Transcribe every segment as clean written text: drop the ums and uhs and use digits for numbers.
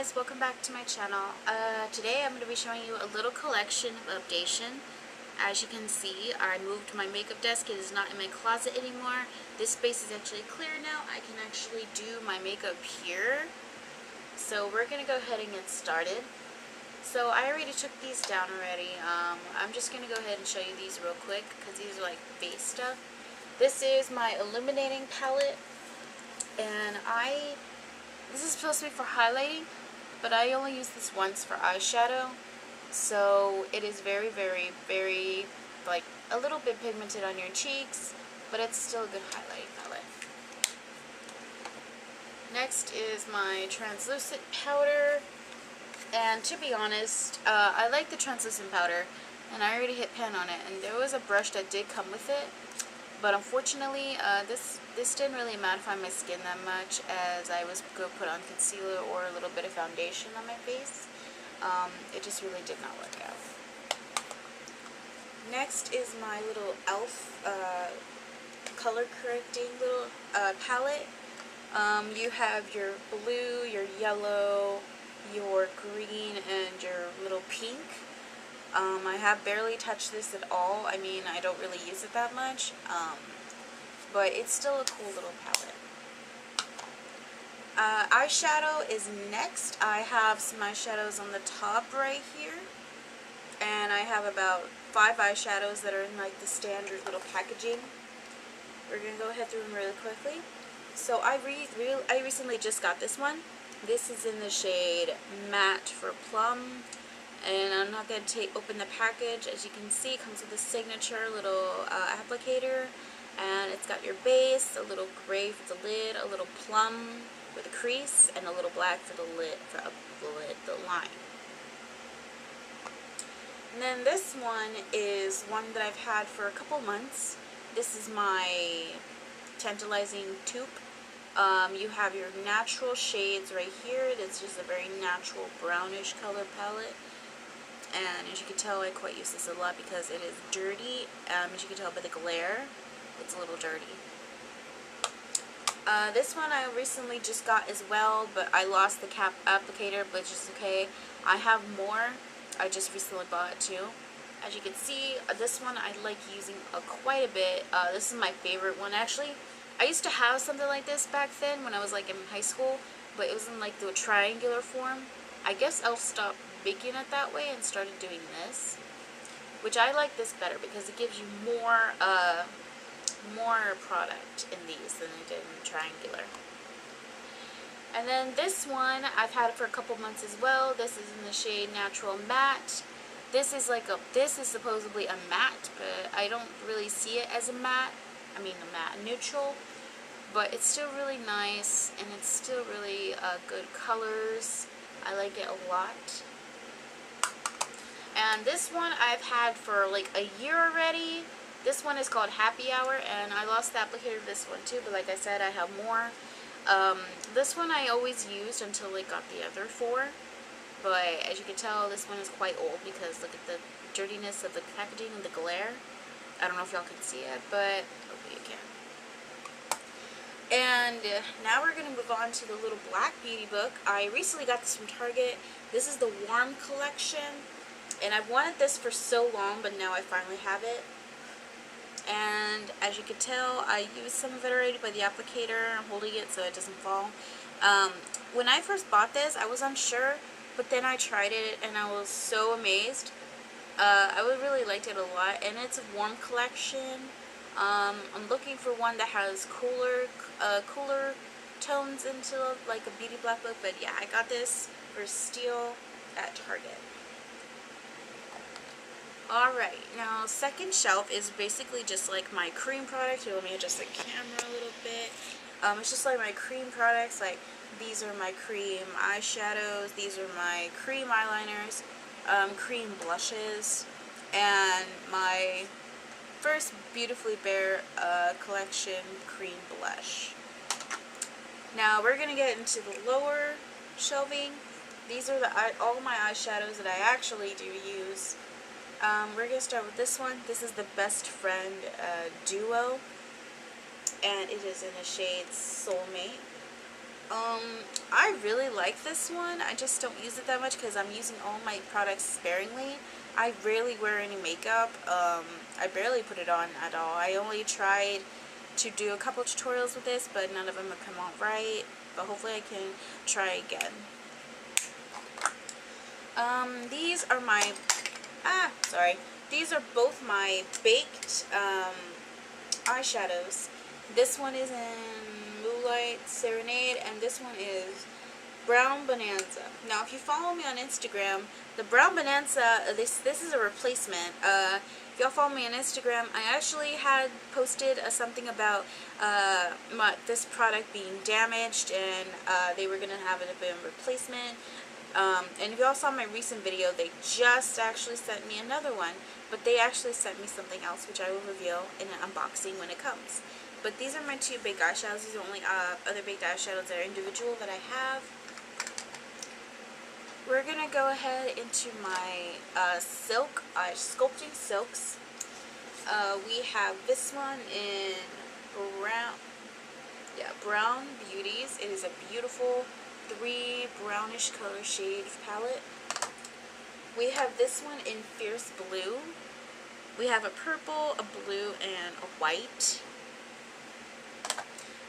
guys, welcome back to my channel. Today I'm going to be showing you a little collection of updation. As you can see, I moved my makeup desk. It is not in my closet anymore. This space is actually clear now. I can actually do my makeup here. So we're going to go ahead and get started. So I already took these down already. I'm just going to go ahead and show you these real quick because these are like base stuff. This is my illuminating palette, and this is supposed to be for highlighting, but I only use this once for eyeshadow. So it is very, very, very, like, a little bit pigmented on your cheeks, but it's still a good highlighting palette. Next is my translucent powder. And to be honest, I like the translucent powder, and I already hit pan on it, and there was a brush that did come with it. But unfortunately, this didn't really mattify my skin that much, as I was going to put on concealer or a little bit of foundation on my face. It just really did not work out. Next is my little e.l.f. Color correcting little palette. You have your blue, your yellow, your green, and your little pink. I have barely touched this at all. I mean, I don't really use it that much, but it's still a cool little palette. Eyeshadow is next. I have some eyeshadows on the top right here, and I have about 5 eyeshadows that are in like the standard little packaging. We're going to go ahead through them really quickly. So I recently just got this one. This is in the shade Matte for Plum. And I'm not going to open the package. As you can see, it comes with a signature little applicator, and it's got your base, a little gray for the lid, a little plum with a crease, and a little black for the lid, the line. And then this one is one that I've had for a couple months. This is my tantalizing taupe. You have your natural shades right here. It's just a very natural brownish color palette. And as you can tell, I quite use this a lot because it is dirty. As you can tell by the glare, it's a little dirty. This one I recently just got as well, but I lost the cap applicator, but it's just okay. I have more. I just recently bought it too. As you can see, this one I like using quite a bit. This is my favorite one actually. I used to have something like this back then when I was like in high school, but it was in like the triangular form. I guess I'll stop making it that way and started doing this, which I like this better because it gives you more product in these than it did in triangular. And then this one I've had it for a couple months as well. This is in the shade Natural Matte. This is supposedly a matte, but I don't really see it as a matte. I mean a matte neutral, but it's still really nice, and it's still really good colors. I like it a lot. And this one I've had for like a year already. This one is called Happy Hour, and I lost the applicator of this one too, but like I said, I have more. This one I always used until I got the other 4, but as you can tell, this one is quite old because look at the dirtiness of the packaging and the glare. I don't know if y'all can see it, but hopefully you can. And now we're going to move on to the little black beauty book. I recently got this from Target. This is the Warm Collection, and I've wanted this for so long, but now I finally have it. And as you can tell, I used some of it already by the applicator. I'm holding it so it doesn't fall. When I first bought this, I was unsure, but then I tried it and I was so amazed. I really liked it a lot, and it's a warm collection. I'm looking for one that has cooler tones into like a beauty black book, but yeah, I got this for steal at Target. Alright, now second shelf is basically just like my cream products. Here, let me adjust the camera a little bit. It's just like my cream products. Like, these are my cream eyeshadows, these are my cream eyeliners, cream blushes, and my first Beautifully Bare collection cream blush. Now we're gonna get into the lower shelving. These are all my eyeshadows that I actually do use. We're going to start with this one. This is the Best Friend Duo, and it is in the shade Soulmate. I really like this one. I just don't use it that much because I'm using all my products sparingly. I rarely wear any makeup. I barely put it on at all. I only tried to do a couple tutorials with this, but none of them have come out right. But hopefully I can try again. These are my, these are both my baked eyeshadows. This one is in Moonlight Serenade, and this one is Brown Bonanza. Now, if you follow me on Instagram, the Brown Bonanza, this is a replacement. If y'all follow me on Instagram, I actually had posted something about this product being damaged, and they were going to have it in replacement. And if y'all saw my recent video, they just actually sent me another one, but they actually sent me something else, which I will reveal in an unboxing when it comes. But these are my two baked eyeshadows. These are the only other baked eyeshadows that are individual that I have. We're going to go ahead into my silk, sculpting silks. We have this one in Brown Beauties. It is a beautiful 3 brownish color shade palette. We have this one in Fierce Blue. We have a purple, a blue, and a white.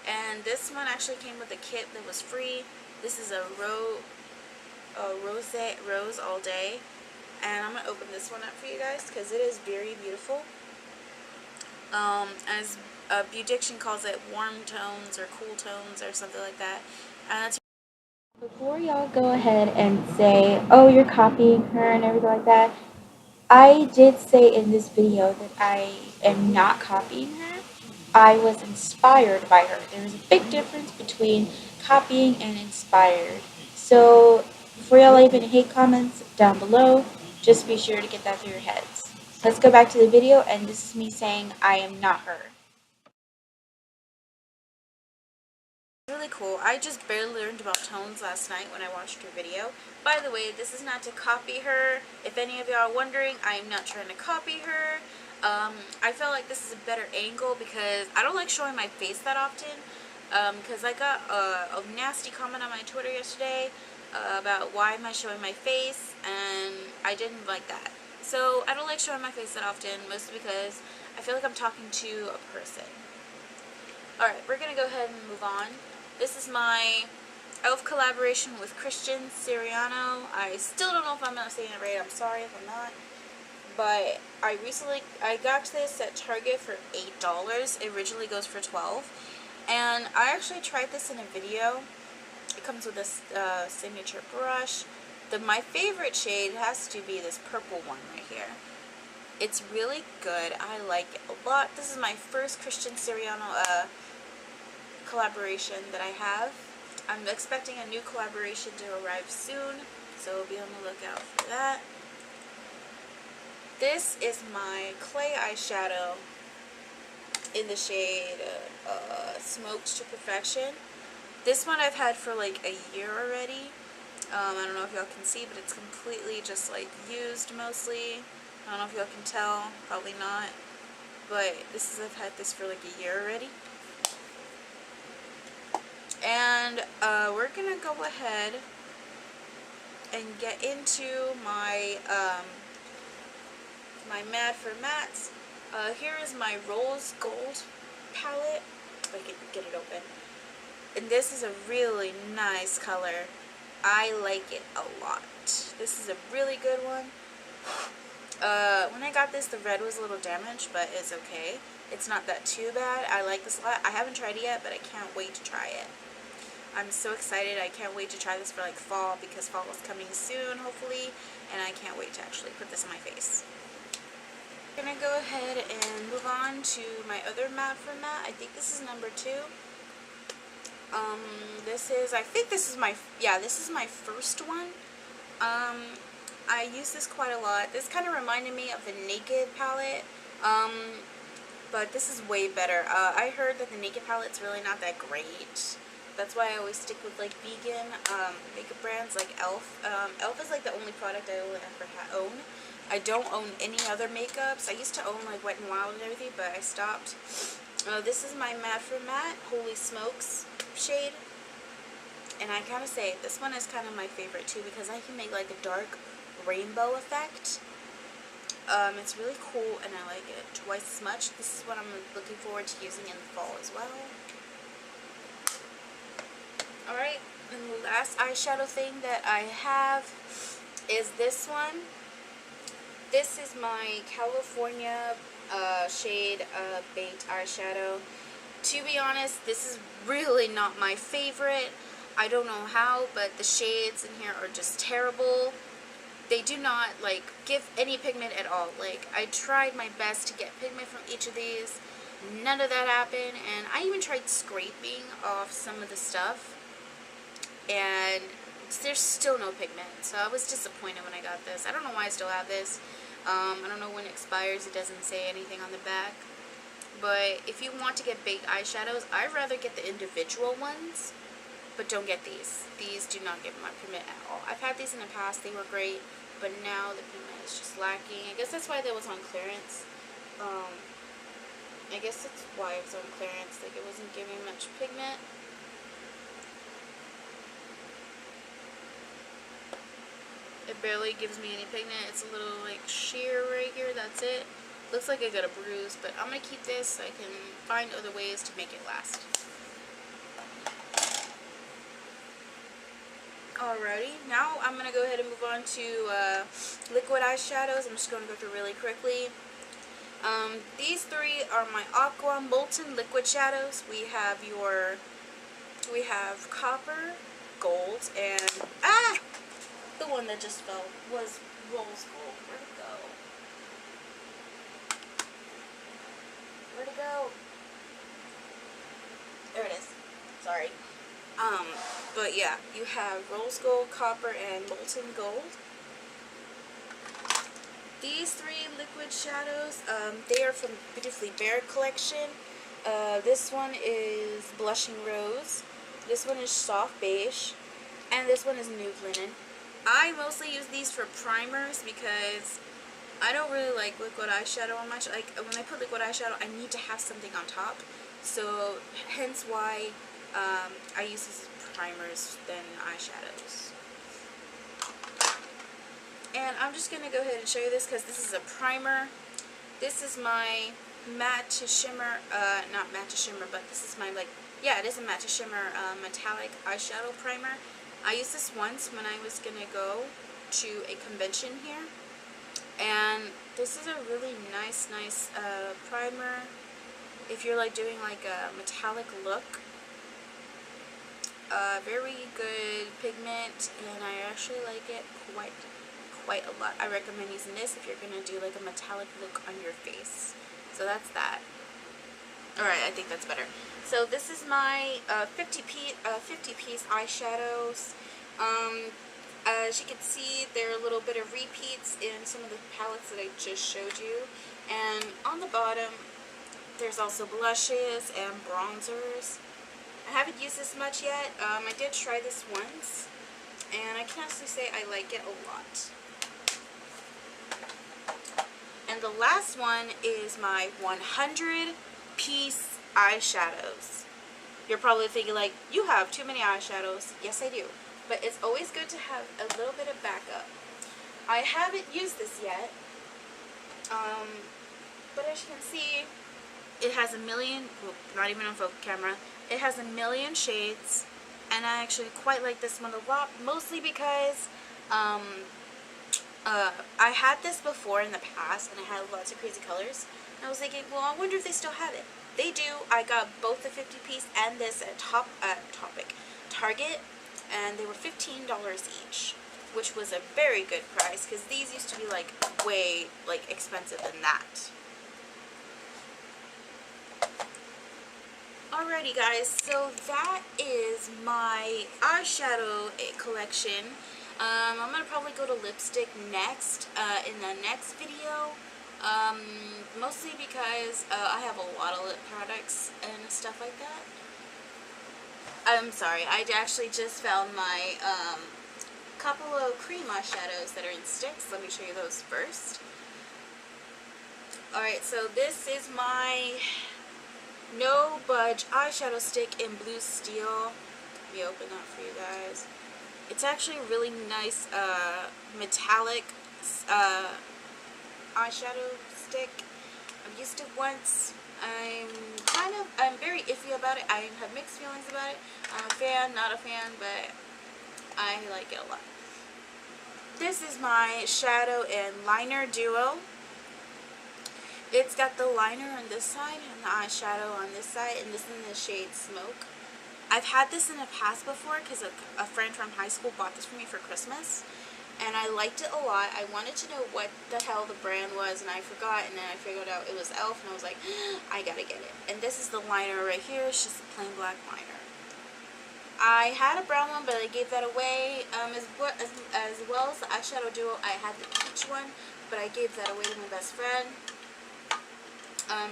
And this one actually came with a kit that was free. This is a Rose All Day. And I'm going to open this one up for you guys because it is very beautiful. As Beaudiction calls it, warm tones or cool tones or something like that. And before y'all go ahead and say, oh, you're copying her and everything like that, I did say in this video that I am not copying her. I was inspired by her. There is a big difference between copying and inspired. So before y'all leave any hate comments down below, just be sure to get that through your heads. Let's go back to the video, and this is me saying I am not her. Really cool. I just barely learned about tones last night when I watched her video. By the way, this is not to copy her. If any of y'all are wondering, I am not trying to copy her. I feel like this is a better angle because I don't like showing my face that often. Because I got a nasty comment on my Twitter yesterday about why am I showing my face, and I didn't like that. So I don't like showing my face that often, mostly because I feel like I'm talking to a person. Alright, we're going to go ahead and move on. This is my e.l.f. collaboration with Christian Siriano. I still don't know if I'm not saying it right. I'm sorry if I'm not. But I got this at Target for $8. It originally goes for $12. And I actually tried this in a video. It comes with this signature brush. My favorite shade has to be this purple one right here. It's really good. I like it a lot. This is my first Christian Siriano collaboration that I have. I'm expecting a new collaboration to arrive soon, so be on the lookout for that. This is my clay eyeshadow in the shade Smoked to Perfection. This one I've had for like a year already. I don't know if y'all can see, but it's completely just like used mostly. I don't know if y'all can tell, probably not. But I've had this for like a year already. And we're gonna go ahead and get into my my Mad for Mattes. Here is my Rose Gold palette. If I can get it open. And this is a really nice color. I like it a lot. This is a really good one. When I got this, the red was a little damaged, but it's okay. It's not that too bad. I like this a lot. I haven't tried it yet, but I can't wait to try it. I'm so excited. I can't wait to try this for like fall, because fall is coming soon, hopefully, and I can't wait to actually put this on my face. I'm going to go ahead and move on to my other matte for matte. I think this is number 2. I think this is my first one. I use this quite a lot. This kind of reminded me of the Naked palette, but this is way better. I heard that the Naked palette's really not that great. That's why I always stick with like vegan makeup brands like e.l.f. e.l.f. is like the only product I will ever own. I don't own any other makeups. I used to own like Wet n Wild and everything, but I stopped. This is my Matte for Matte Holy Smokes shade. And I kind of say this one is kind of my favorite too because I can make like a dark rainbow effect. It's really cool and I like it twice as much. This is what I'm looking forward to using in the fall as well. Alright, and the last eyeshadow thing that I have is this one. This is my California shade baked eyeshadow. To be honest, this is really not my favorite. I don't know how, but the shades in here are just terrible. They do not like give any pigment at all. Like, I tried my best to get pigment from each of these. None of that happened, and I even tried scraping off some of the stuff, and there's still no pigment. So I was disappointed when I got this. I don't know why I still have this. I don't know when it expires. It doesn't say anything on the back. But if you want to get baked eyeshadows, I'd rather get the individual ones, but don't get these. These do not give my pigment at all. I've had these in the past. They were great, but now the pigment is just lacking. I guess that's why that was on clearance. I guess that's why it was on clearance. Like, it wasn't giving much pigment. It barely gives me any pigment. It's a little like sheer right here. That's it. Looks like I got a bruise, but I'm going to keep this so I can find other ways to make it last. Alrighty, now I'm going to go ahead and move on to liquid eyeshadows. I'm just going to go through really quickly. These three are my Aqua Molten Liquid Shadows. We have Copper, Gold, and the one that just fell was Rose Gold. Where'd it go? Where'd it go? There it is. Sorry. But yeah, you have Rose Gold, Copper, and Molten Gold. These three liquid shadows, they are from Beautifully Bare Collection. This one is Blushing Rose. This one is Soft Beige. And this one is Nude Linen. I mostly use these for primers because I don't really like liquid eyeshadow much. Like, when I put liquid eyeshadow, I need to have something on top. So, hence why I use these as primers than eyeshadows. And I'm just going to go ahead and show you this because this is a primer. This is my matte to shimmer, not matte to shimmer, but this is my, like, yeah, it is a matte to shimmer metallic eyeshadow primer. I used this once when I was going to go to a convention here. And this is a really nice primer if you're like doing like a metallic look. Very good pigment, and I actually like it quite a lot. I recommend using this if you're going to do like a metallic look on your face. So that's that. Alright, I think that's better. So this is my 50-piece eyeshadows. As you can see, there are a little bit of repeats in some of the palettes that I just showed you. And on the bottom, there's also blushes and bronzers. I haven't used this much yet. I did try this once, and I can honestly say I like it a lot. And the last one is my 100-piece eyeshadows. You're probably thinking like, you have too many eyeshadows. Yes, I do. But it's always good to have a little bit of backup. I haven't used this yet. But as you can see, it has a million, well, not even on focus camera, it has a million shades. And I actually quite like this one a lot, mostly because I had this before in the past, and it had lots of crazy colors. And I was thinking, well, I wonder if they still have it. They do. I got both the 50-piece and this at Target, and they were $15 each, which was a very good price because these used to be like way like expensive than that. Alrighty guys, so that is my eyeshadow collection. I'm going to probably go to lipstick next in the next video. Mostly because I have a lot of lip products and stuff like that. I'm sorry, I actually just found my couple of cream eyeshadows that are in sticks. Let me show you those first. Alright, so this is my No Budge eyeshadow stick in Blue Steel. Let me open that for you guys. It's actually a really nice metallic eyeshadow stick. I've used it once. I'm very iffy about it. I have mixed feelings about it. I'm a fan, not a fan, but I like it a lot. This is my shadow and liner duo. It's got the liner on this side and the eyeshadow on this side, and this is in the shade Smoke. I've had this in the past before because a friend from high school bought this for me for Christmas, and I liked it a lot. I wanted to know what the hell the brand was, and I forgot, and then I figured out it was e.l.f., and I was like, I gotta get it. And this is the liner right here. It's just a plain black liner. I had a brown one, but I gave that away. As well as the eyeshadow duo, I had the peach one, but I gave that away to my best friend.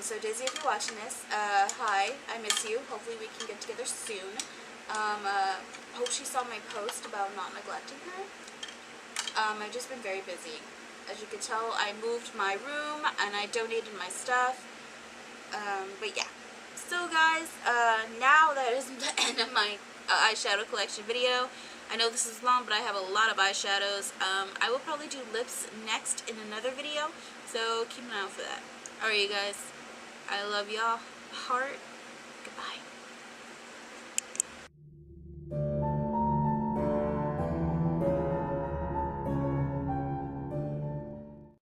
So Daisy, if you're watching this, hi, I miss you. Hopefully we can get together soon. Hope she saw my post about not neglecting her. I've just been very busy. As you can tell, I moved my room and I donated my stuff. But yeah. So guys, now that is the end of my eyeshadow collection video. I know this is long, but I have a lot of eyeshadows. I will probably do lips next in another video, so keep an eye out for that. Alright, you guys. I love y'all. Heart. Goodbye.